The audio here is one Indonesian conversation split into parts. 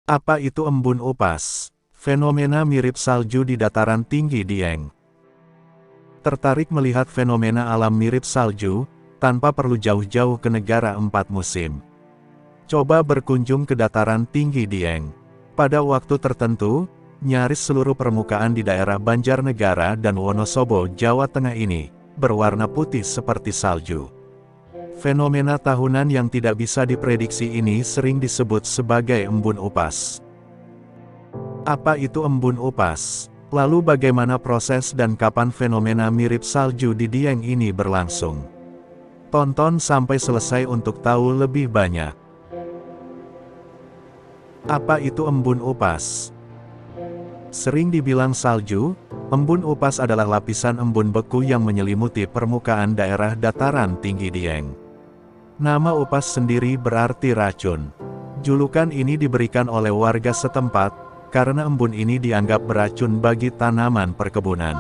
Apa itu embun upas? Fenomena mirip salju di dataran tinggi Dieng. Tertarik melihat fenomena alam mirip salju, tanpa perlu jauh-jauh ke negara 4 musim? Coba berkunjung ke dataran tinggi Dieng. Pada waktu tertentu, nyaris seluruh permukaan di daerah Banjarnegara dan Wonosobo, Jawa Tengah ini, berwarna putih seperti salju. Fenomena tahunan yang tidak bisa diprediksi ini sering disebut sebagai embun upas. Apa itu embun upas? Lalu bagaimana proses dan kapan fenomena mirip salju di Dieng ini berlangsung? Tonton sampai selesai untuk tahu lebih banyak. Apa itu embun upas? Sering dibilang salju, embun upas adalah lapisan embun beku yang menyelimuti permukaan daerah dataran tinggi Dieng. Nama upas sendiri berarti racun. Julukan ini diberikan oleh warga setempat, karena embun ini dianggap beracun bagi tanaman perkebunan.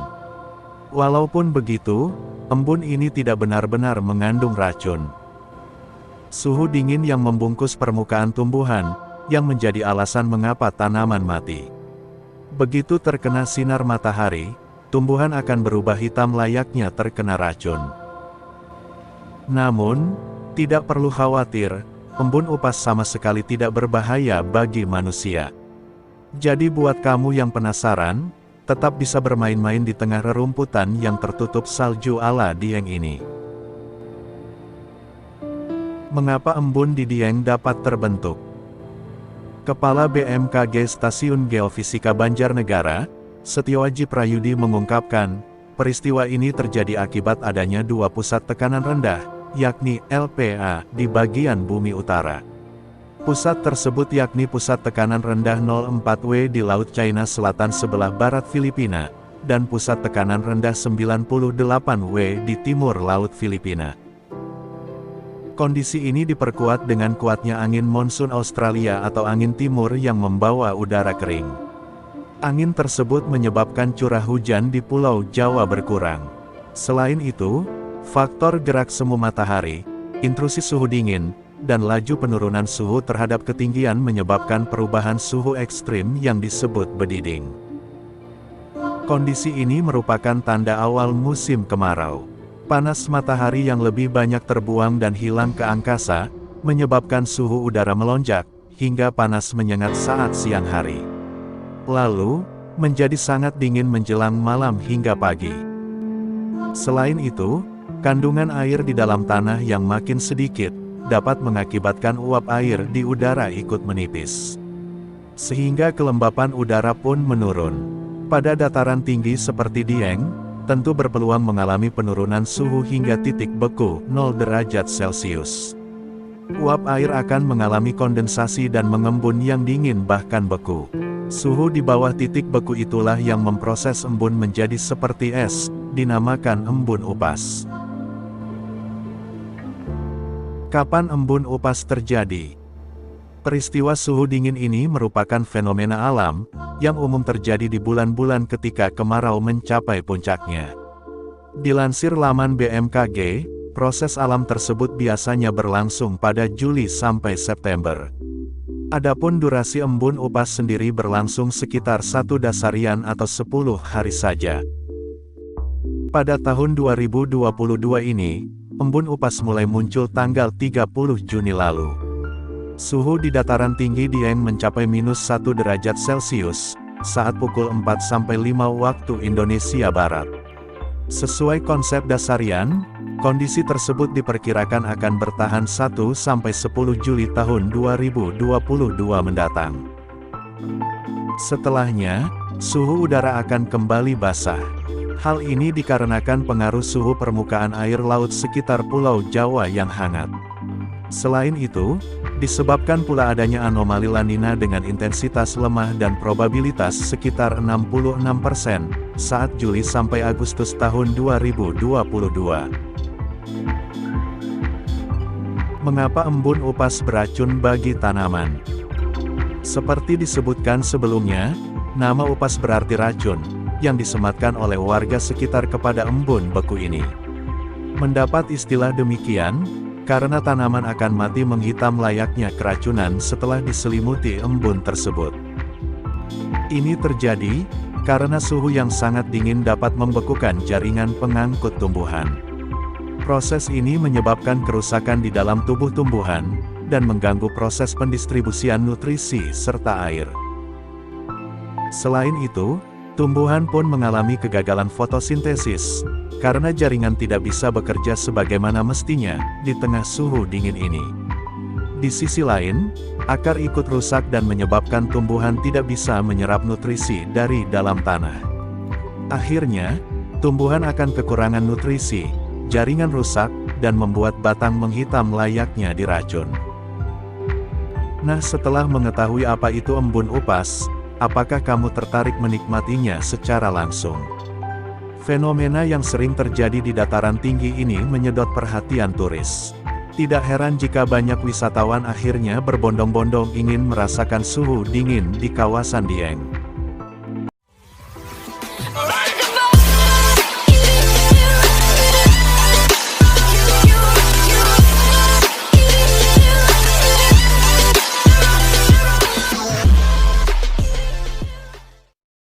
Walaupun begitu, embun ini tidak benar-benar mengandung racun. Suhu dingin yang membungkus permukaan tumbuhan, yang menjadi alasan mengapa tanaman mati. Begitu terkena sinar matahari, tumbuhan akan berubah hitam layaknya terkena racun. Namun, tidak perlu khawatir, embun upas sama sekali tidak berbahaya bagi manusia. Jadi buat kamu yang penasaran, tetap bisa bermain-main di tengah rerumputan yang tertutup salju ala Dieng ini. Mengapa embun di Dieng dapat terbentuk? Kepala BMKG Stasiun Geofisika Banjarnegara, Setiowaji Prayudi mengungkapkan, peristiwa ini terjadi akibat adanya dua pusat tekanan rendah, yakni LPA, di bagian bumi utara. Pusat tersebut yakni pusat tekanan rendah 04W di Laut China Selatan sebelah barat Filipina, dan pusat tekanan rendah 98W di timur Laut Filipina. Kondisi ini diperkuat dengan kuatnya angin monsun Australia atau angin timur yang membawa udara kering. Angin tersebut menyebabkan curah hujan di Pulau Jawa berkurang. Selain itu, faktor gerak semu matahari, intrusi suhu dingin, dan laju penurunan suhu terhadap ketinggian menyebabkan perubahan suhu ekstrim yang disebut bediding. Kondisi ini merupakan tanda awal musim kemarau. Panas matahari yang lebih banyak terbuang dan hilang ke angkasa, menyebabkan suhu udara melonjak, hingga panas menyengat saat siang hari. Lalu, menjadi sangat dingin menjelang malam hingga pagi. Selain itu, kandungan air di dalam tanah yang makin sedikit, dapat mengakibatkan uap air di udara ikut menipis. Sehingga kelembapan udara pun menurun. Pada dataran tinggi seperti Dieng, tentu berpeluang mengalami penurunan suhu hingga titik beku 0 derajat Celcius. Uap air akan mengalami kondensasi dan mengembun yang dingin bahkan beku. Suhu di bawah titik beku itulah yang memproses embun menjadi seperti es, dinamakan embun upas. Kapan embun upas terjadi? Peristiwa suhu dingin ini merupakan fenomena alam, yang umum terjadi di bulan-bulan ketika kemarau mencapai puncaknya. Dilansir laman BMKG, proses alam tersebut biasanya berlangsung pada Juli sampai September. Adapun durasi embun upas sendiri berlangsung sekitar 1 dasarian atau 10 hari saja. Pada tahun 2022 ini, embun upas mulai muncul tanggal 30 Juni lalu. Suhu di dataran tinggi Dieng mencapai -1 derajat Celcius, saat pukul 4-5 waktu Indonesia Barat. Sesuai konsep dasarian, kondisi tersebut diperkirakan akan bertahan 1-10 Juli tahun 2022 mendatang. Setelahnya, suhu udara akan kembali basah. Hal ini dikarenakan pengaruh suhu permukaan air laut sekitar Pulau Jawa yang hangat. Selain itu, disebabkan pula adanya anomali La Nina dengan intensitas lemah dan probabilitas sekitar 66% saat Juli sampai Agustus tahun 2022. Mengapa embun upas beracun bagi tanaman? Seperti disebutkan sebelumnya, nama upas berarti racun, yang disematkan oleh warga sekitar kepada embun beku ini. Mendapat istilah demikian, karena tanaman akan mati menghitam layaknya keracunan setelah diselimuti embun tersebut. Ini terjadi karena suhu yang sangat dingin dapat membekukan jaringan pengangkut tumbuhan. Proses ini menyebabkan kerusakan di dalam tubuh tumbuhan, dan mengganggu proses pendistribusian nutrisi serta air. Selain itu, tumbuhan pun mengalami kegagalan fotosintesis, karena jaringan tidak bisa bekerja sebagaimana mestinya di tengah suhu dingin ini. Di sisi lain, akar ikut rusak dan menyebabkan tumbuhan tidak bisa menyerap nutrisi dari dalam tanah. Akhirnya, tumbuhan akan kekurangan nutrisi, jaringan rusak, dan membuat batang menghitam layaknya diracun. Nah, setelah mengetahui apa itu embun upas, apakah kamu tertarik menikmatinya secara langsung? Fenomena yang sering terjadi di dataran tinggi ini menyedot perhatian turis. Tidak heran jika banyak wisatawan akhirnya berbondong-bondong ingin merasakan suhu dingin di kawasan Dieng.